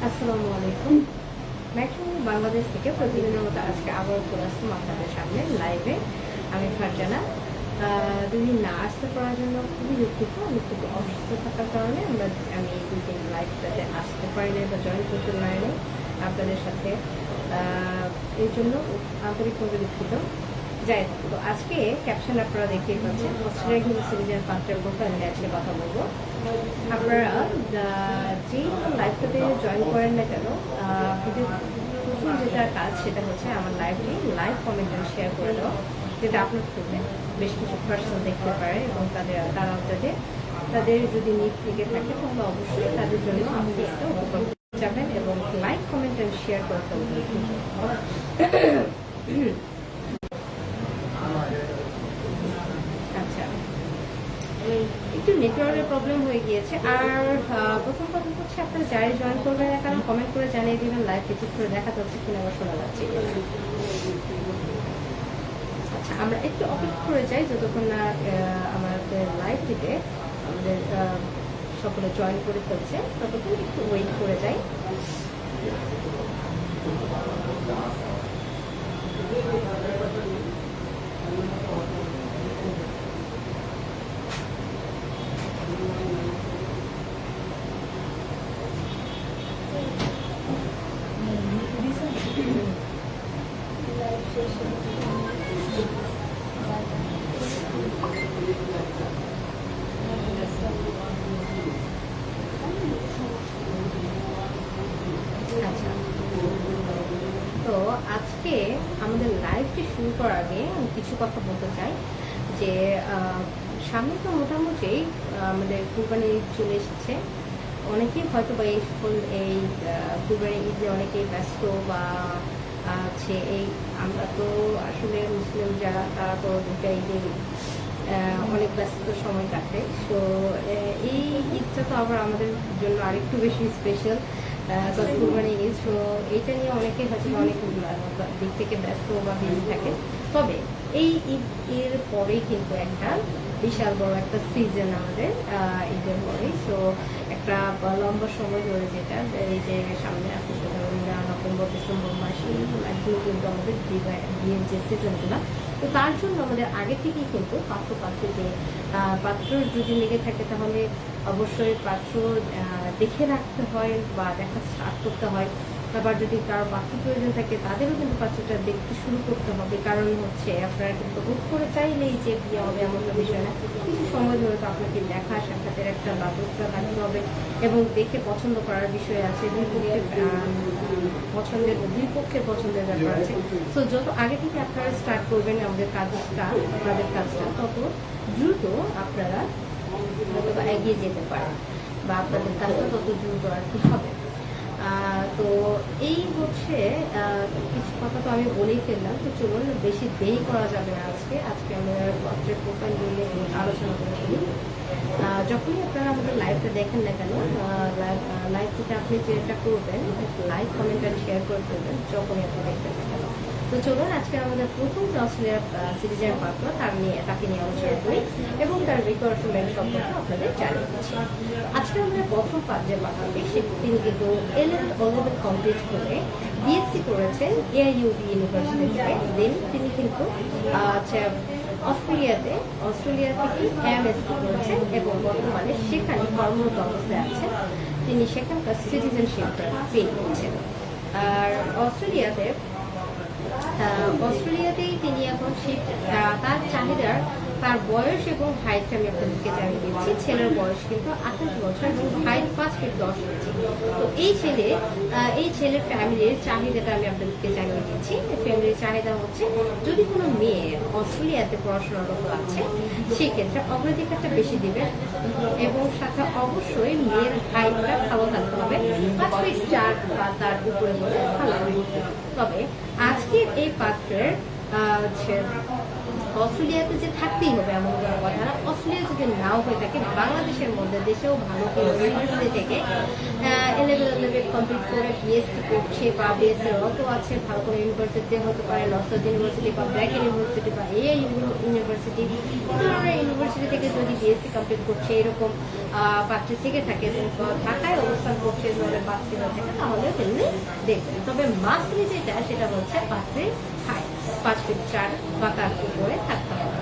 আসসালামু আলাইকুম। ম্যাট্রিমনি বাংলাদেশ থেকে প্রতিদিনের মতো আজকে আবারও চলে আসলাম আপনাদের সামনে লাইভে। আমি ফারজানা। দুদিন না আসতে পারার জন্য খুবই দুঃখিত। আমি খুব অসুস্থ থাকার কারণে আমি এই দুদিন লাইভটাতে আসতে পারিনি বা জয়েন করতে পারিনি আপনাদের সাথে। এর জন্য আন্তরিকভাবে দুঃখিত। যাই হোক, তো আজকে ক্যাপশন আপনারা দেখতেই পাচ্ছেন, অস্ট্রেলিয়া কিন্তু সিরিজের পাত্রের প্রোফাইল নিয়ে আজকে কথা বলবো। আপনারা যেই লাইভটাতে জয়েন করেন না কেন, আপনাদের প্রথম যেটা কাজ সেটা হচ্ছে আমার লাইভটি লাইভ কমেন্ট আর শেয়ার করে দেওয়া, যেটা আপলোড করলে বেশ কিছু পার্সন দেখতে পারে এবং তারাও যাতে তাদের যদি নিট থেকে থাকে তাহলে অবশ্যই তাদের জন্য আপনি একটা উপকার যাবেন এবং লাইক কমেন্ট আর শেয়ার করতে হবে। আচ্ছা, একটু নেটওয়ার্কের প্রবলেম হয়ে গিয়েছে। আর প্রথম কথা হচ্ছে, আপনারা যারাই জয়েন করবেন না কারণ কমেন্ট করে জানিয়ে দিবেন লাইভ ভিজিট করে দেখা যাচ্ছে কিনা বা শোনা যাচ্ছে। আচ্ছা, আমরা একটু অপেক্ষা করে যাই যতক্ষণ না আমাদের লাইভটিতে আমাদের সকলে জয়েন করে ফেলছে, ততক্ষণ একটু ওয়েট করে যাই। আচ্ছা, তো আজকে আমাদের লাইভটি শুরু করার আগে আমি কিছু কথা বলতে চাই যে সামনে তো মোটামুটি আমাদের কুরবানি ঈদ চলে এসেছে। অনেকেই হয়তো বা এই সকল এই কুরবানি ঈদে অনেকেই ব্যস্ত বা আছে। এই আমরা তো আসলে মুসলিম যারা তারা তো দুটা ঈদে অনেক ব্যস্ত সময় কাটে। তো এই ঈদটা তো আবার আমাদের জন্য আরেকটু বেশি স্পেশাল কুরবানি ঈদ। সো এইটা নিয়ে অনেকে হয়তো অনেক দিক থেকে ব্যস্ত বা বিজি থাকে। তবে এই ঈদ এর পরেই কিন্তু একটা বিশাল বড় একটা সিজন আমাদের ঈদের পরেই। সো একটা লম্বা সময় ধরে যেটা এই যে সামনে আসতেছে নভেম্বর ডিসেম্বর মাস, এইগুলো কিন্তু আমাদের বিয়ের যে সিজনগুলো। তো তার জন্য আমাদের আগে থেকেই কিন্তু পাত্রে যে পাত্র যদি লেগে থাকে তাহলে অবশ্যই পাত্র দেখে রাখতে হয় বা দেখা স্টার্ট করতে হয়। আবার যদি কারো পাত্র প্রয়োজন থাকে তাদেরও কিন্তু পাত্রটা দেখতে শুরু করতে হবে। কারণ হচ্ছে আপনারা কিন্তু হুট করে চাইলেই যে বিয়ে হবে এমন বিষয় না, কিছু সময় ধরে তো আপনাকে দেখা সাক্ষাতের একটা ব্যবস্থা থাকতে হবে এবং দেখে পছন্দ করার বিষয় আছে। দুই পক্ষের পছন্দের ব্যাপার আছে। তো যত আগে থেকে আপনারা স্টার্ট করবেন আপনাদের কাজটা তত দ্রুত আপনারা এগিয়ে যেতে পারেন বা আপনাদের কাজটা তত দ্রুত আর কি হবে। তো এই হচ্ছে কিছু কথা তো আমি বলেই ফেললাম। তো চলুন, বেশি দেরি করা যাবে না। আজকে আমরা পত্রের প্রোফাইল নিয়ে আলোচনা করে ফেলি। যখনই আপনারা আমাদের লাইভটা দেখেন না কেন, লাইভ থেকে আপনি যেটা করবেন লাইক কমেন্ট আর শেয়ার করে ফেলবেন যখনই আপনি দেখবেন না কেন। তো চলুন আজকে আমাদের প্রথম যে অস্ট্রেলিয়ার সিরিজের পাত্র তাকে নিয়ে আলোচনা করি এবং তার রিকোয়ারমেন্ট সম্পর্কে আপনাদের জানিয়ে দিচ্ছি। আজকে আমাদের প্রথম যে পাত্রটি তিনি কিন্তু এলেভেন কমপ্লিট করে বিএসসি করেছেন AIUB ইউনিভার্সিটি থেকে। দেন তিনি কিন্তু অস্ট্রেলিয়া থেকে MSc করেছেন এবং বর্তমানে সেখানে কর্মরত অবস্থায় আছেন। তিনি সেখানকার সিটিজেনশিপ পেয়ে করছেন। আর অস্ট্রেলিয়াতেই তিনি এখন তার চাহিদার তার বয়স এবং হাইটটা আমি আপনাদেরকে জানিয়ে দিচ্ছি। ছেলের বয়স কিন্তু 28 বছর এবং হাইট 5 ফিট 10 ইঞ্চি। তো এই ছেলের ফ্যামিলির চাহিদাটা আমি আপনাদেরকে জানিয়ে দিচ্ছি। ফ্যামিলির চাহিদা হচ্ছে, যদি কোনো মেয়ে অস্ট্রেলিয়াতে পড়াশোনারত আছে সেক্ষেত্রে অগ্রাধিকারটা বেশি দিবেন এবং সাথে অবশ্যই মেয়ের হাইটটা ভালো থাকতে হবে, 5 ফিট 4 বা তার উপরে ভালো। তবে আজকের এই পাত্রের অস্ট্রেলিয়াতে যে থাকতেই হবে এমন কোনো কথা না। অস্ট্রেলিয়া যদি নাও হয়ে থাকে, বাংলাদেশের মধ্যে দেশেও ভালো কোনো ইউনিভার্সিটি থেকে এলেভেল কমপ্লিট করে বিএসসি করছে বা বিএসসি রত আছে, ভালো কোনো ইউনিভার্সিটি হতে পারে, নর্থ ইউনিভার্সিটি বা ব্র্যাক ইউনিভার্সিটি বা এআই ইউনিভার্সিটি, এই ধরনের ইউনিভার্সিটি থেকে যদি বিএসসি কমপ্লিট করছে এরকম পাত্রী থেকে থাকে এবং ঢাকায় অবস্থান করছে ধরনের পাত্রী হয়ে থাকে, তাহলে তিনি দেখবেন। তবে মাস্টলি যেটা সেটা হচ্ছে পাত্রীর হাইট 5 ফিট 4 বা তার উপরে থাকতে হবে।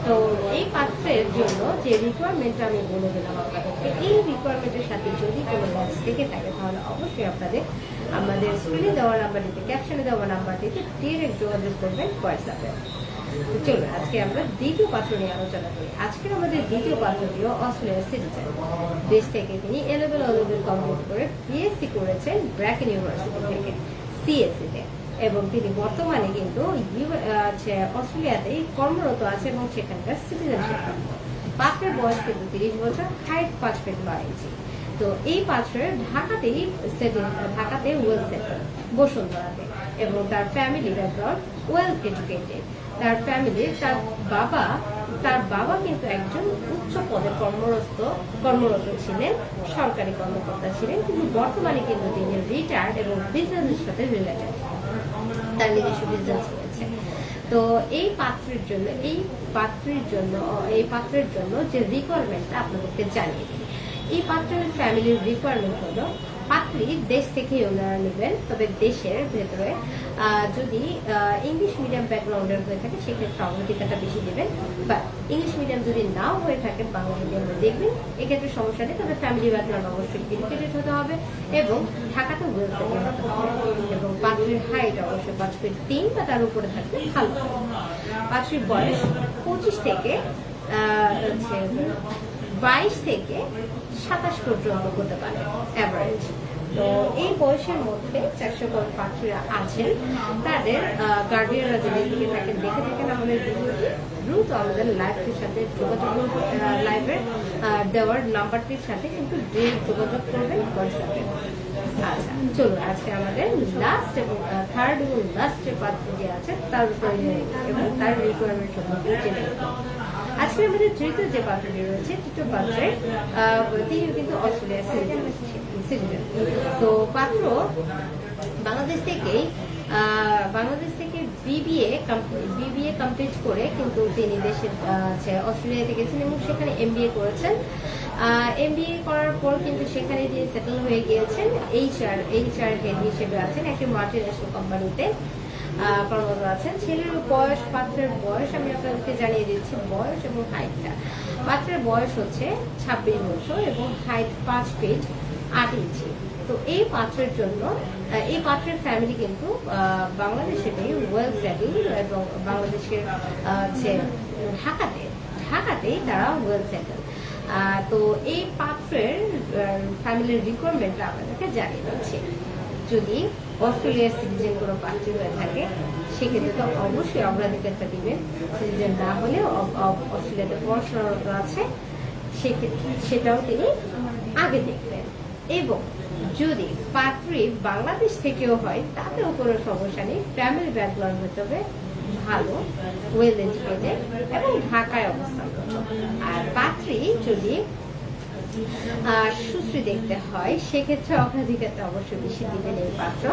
তো এই পাত্রের জন্য যে রিকোয়ারমেন্টটা আমি বলে দিলাম আপনাদেরকে, এই রিকোয়ারমেন্টের সাথে যদি কোনো ম্যাচ থেকে থাকে তাহলে অবশ্যই আপনাদের আমাদের স্ক্রিনে দেওয়া নাম্বারটিতে, ক্যাপশনে দেওয়া নাম্বারটিতে ডিরেক্ট যোগাযোগ করবেন হোয়াটসঅ্যাপে। তো চলুন আজকে আমরা দ্বিতীয় পাত্র নিয়ে আলোচনা করি। আজকের আমাদের দ্বিতীয় পাত্রটিও অস্ট্রেলিয়ার সিটিজেন। দেশ থেকে তিনি এলেভেল কমপ্লিট করে পিএসসি করেছেন ব্র্যাক ইউনিভার্সিটি থেকে সিএসসিতে, এবং তিনি বর্তমানে কিন্তু অস্ট্রেলিয়াতেই কর্মরত আছে এবং সেখানকার সিটিজেনশিপ। পাত্রের বয়স কিন্তু 30 বছর, হাইট 5 ফিট 9 ইঞ্চি। তো এই পাত্রের ঢাকাতে ওয়েল সেটেল বসুন্ধরাতে, এবং তার ফ্যামিলি ব্যাকগ্রাউন্ড ওয়েল এডুকেটেড। তার বাবা কিন্তু একজন উচ্চ পদে কর্মরত ছিলেন, সরকারি কর্মকর্তা ছিলেন, কিন্তু বর্তমানে কিন্তু তিনি রিটায়ার্ড এবং বিজনেসের সাথে রিলেটেড, তার নিজস্ব বিজনেস রয়েছে। তো এই পাত্রের জন্য যে রিকোয়ারমেন্টটা আপনাদেরকে জানিয়ে দিই। এই পাত্রের ফ্যামিলির রিকোয়ারমেন্ট হলো পাত্রী দেশ থেকেই ওনারা নেবেন, তবে দেশের ভেতরে যদি ইংলিশ মিডিয়াম ব্যাকগ্রাউন্ডের হয়ে থাকে সেক্ষেত্রে অগ্রাধিকারটা বেশি দেবেন, বা ইংলিশ মিডিয়াম যদি নাও হয়ে থাকে বাংলা মিডিয়ামে দেখবেন, এক্ষেত্রে সমস্যা নেই। তবে ফ্যামিলি ব্যাকগ্রাউন্ড অবশ্যই এডুকেটেড হতে হবে এবং ঢাকাতে ওয়েল সেটেল হতে হবে, এবং পাত্রীর হাইট অবশ্যই 5 ফিট 3 বা তার উপরে থাকলে ভালো। পাত্রীর বয়স 25 থেকে 22 থেকে 27 পর্যন্ত হতে পারে অ্যাভারেজ। তো এই বয়সের মধ্যে 400 পাত্রীরা আছেন, তাদের গার্ডিয়ানরা যদি দেখে থাকেন আমাদের ভিডিওটি, দ্রুত আমাদের লাইভটির সাথে যোগাযোগ করবেন, লাইভের দেওয়ার নাম্বারটির সাথে কিন্তু ডিরেক্ট যোগাযোগ করবেন হোয়াটসঅ্যাপে। আচ্ছা চলুন আজকে আমাদের লাস্ট এবং থার্ড এবং লাস্ট যে পাত্র যে আছে তার উপরে এবং তার রিকোয়ারমেন্ট সম্পর্কে জেনে নেব। আজকে আমাদের তৃতীয় যে পাত্রটি রয়েছে, তৃতীয় পাত্রের তিনি কিন্তু অস্ট্রেলিয়ার সিটিজেন। তো পাত্র বাংলাদেশ থেকে বিবিএ কমপ্লিট করে কিন্তু তিনি দেশের অস্ট্রেলিয়াতে গেছেন এবং সেখানে এমবিএ করেছেন। এমবিএ করার পর কিন্তু সেখানে তিনি সেটেল হয়ে গিয়েছেন, এইচআর হেড হিসেবে আছেন একটি মাল্টিন্যাশনাল কোম্পানিতে কর্মরত আছেন। ছেলের বয়স, পাত্রের বয়স আমি আপনাদেরকে জানিয়ে দিচ্ছি, বয়স এবং হাইটটা। পাত্রের বয়স হচ্ছে 26 বছর এবং হাইট 5 ফিট 8 ইঞ্চি। তো এই পাত্রের ফ্যামিলি কিন্তু বাংলাদেশে ওয়েল সেটেল এবং বাংলাদেশের ঢাকাতেই তারা ওয়েল সেটেল। তো এই পাত্রের ফ্যামিলির রিকোয়ারমেন্টটা আপনাদেরকে জানিয়ে দিচ্ছি। যদি অস্ট্রেলিয়ার সিটিজেন কোনো পাত্রী হয়ে থাকে সেক্ষেত্রে তো অবশ্যই অগ্রাধিকারটা দিবেন। সিটিজেন না হলেও অস্ট্রেলিয়াতে পড়াশোনারত আছে সেক্ষেত্রে সেটাও তিনি আগে দেখবেন, এবং যদি পাত্রী বাংলাদেশ থেকেও হয় তাতেও কোনো সমস্যা নেই। ফ্যামিলি ব্যাকগ্রাউন্ড হতে হবে ভালো, ওয়েল এডুকেটেড এবং ঢাকায় অবস্থান করত। আর পাত্রী যদি সুশ্রী দেখতে হয় সেক্ষেত্রে অগ্রাধিকারটা অবশ্যই বেশি দিবেন এই পাত্র।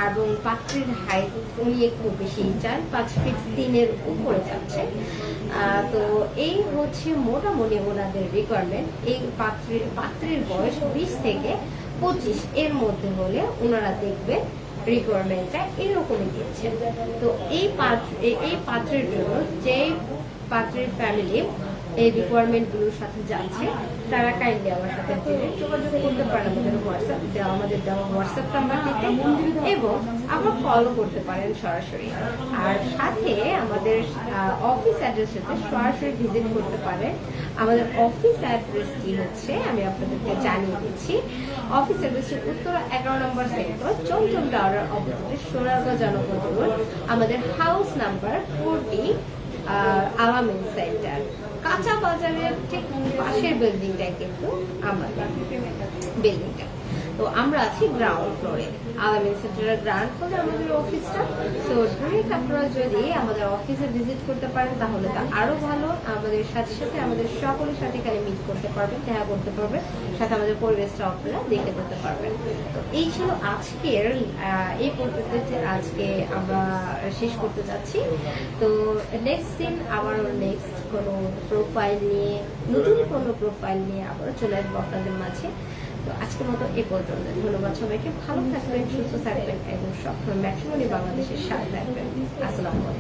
এবং পাত্রীর হাইট উনি একটু বেশি চান, 5 ফিট 3 উপরে যাচ্ছে। তো এই হচ্ছে মোটামুটি ওনাদের রিকোয়ারমেন্ট। এই পাত্রের বয়স 20 থেকে 25 এর মধ্যে হলে ওনারা দেখবেন রিকোয়ারমেন্টটা এরকমই দিচ্ছেন। তো এই পাত্রের জন্য যে পাত্রের ফ্যামিলি এই রিকোয়ারমেন্টগুলোর সাথে যাচ্ছে তারা কাইন্ডলি আমার সাথে যোগাযোগ করতে পারেন আমাদের দেওয়া হোয়াটসঅ্যাপ নাম্বারটিতে, এবং আবার কলও করতে পারেন সরাসরি। আর সাথে আমাদের অফিস অ্যাড্রেসেতে সরাসরি ভিজিট করতে পারেন। আমাদের অফিস অ্যাড্রেসটি হচ্ছে, আমি আপনাদেরকে জানিয়ে দিচ্ছি, অফিস অ্যাড্রেসটি উত্তরা 11 নম্বর সেক্টর, চমচম টাওয়ারের অপোজিটে, সোনারগাঁও জনপদ রোড। আমাদের হাউস নাম্বার 40, আলামিন সেন্টার, কাঁচা বাজারের ঠিক পাশের বিল্ডিংটাই কিন্তু আমাদের বিল্ডিংটা। তো আমরা আছি গ্রাউন্ড ফ্লোরে, আলামিন সেন্টারের গ্রাউন্ড ফ্লোরে আমাদের অফিসটা। তো ডিরেক্ট আপনারা যদি আমাদের অফিসে ভিজিট করতে পারেন তাহলে তা আরো ভালো। আমাদের সাথে সাথে আমাদের সকলের সাথে এখানে মিট করতে পারবেন, দেখা করতে পারবেন, সাথে আমাদের পরিবেশটা আপনারা দেখে যেতে পারবেন। তো এই ছিল আজকের এই পদ্ধতিতে আজকে আমরা শেষ করতে যাচ্ছি। তো নেক্সট দিন আবার নেক্সট কোনো প্রোফাইল নিয়ে, নতুন কোনো প্রোফাইল নিয়ে আবার চলে আসবো আপনাদের মাঝে। তো আজকের মতো এ পর্যন্ত। ধন্যবাদ সবাইকে। ভালো থাকবেন, সুস্থ থাকবেন এবং সবসময় ম্যাট্রিমনি বাংলাদেশের সাথে থাকবেন। আসসালামু আলাইকুম।